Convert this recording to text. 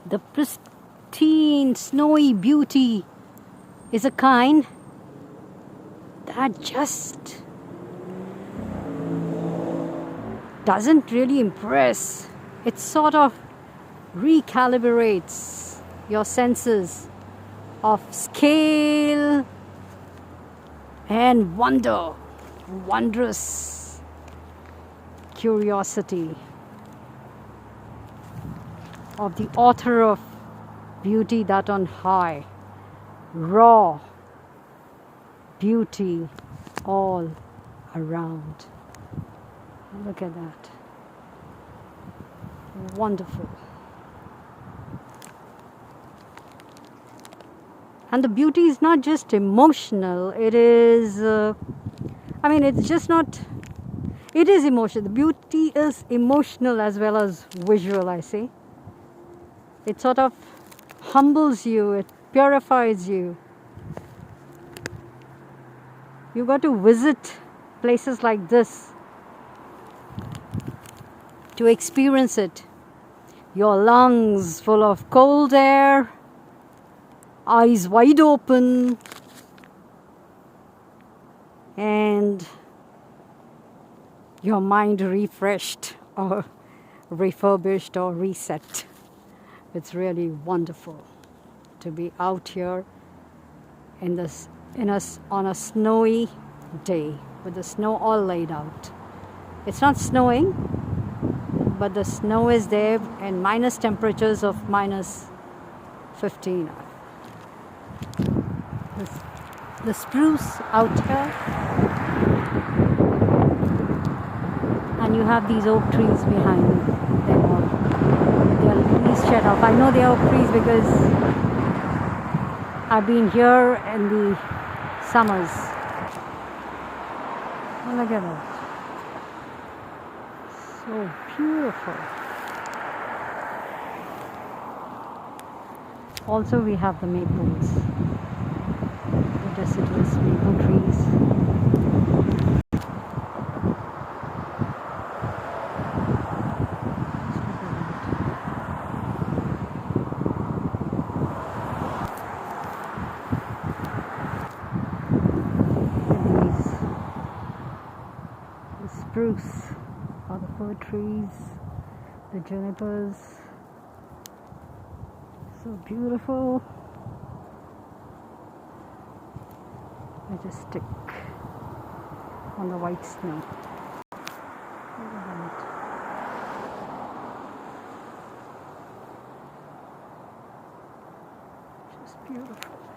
The pristine, snowy beauty is a kind that just doesn't really impress. It sort of recalibrates your senses of scale and wonder, wondrous curiosity of the author of beauty that on high, raw beauty all around. Look at that. Wonderful. And the beauty is not just emotional, it is, it's just not, it is emotional. The beauty is emotional as well as visual, I say. It sort of humbles you, it purifies you. You got to visit places like this to experience it. Your lungs full of cold air, eyes wide open, and your mind refreshed or refurbished or reset. It's really wonderful to be out here on a snowy day with the snow all laid out. It's not snowing, but the snow is there and minus temperatures of minus 15. The spruce out here, and you have these oak trees behind them all. Their leaves shed off. I know they are oak trees because I've been here in the summers. Oh, look at that. So beautiful. Also, we have the maples, the deciduous maple trees. The spruce or the fir trees, the junipers. So beautiful. Majestic on the white snow. Look at that. Just beautiful.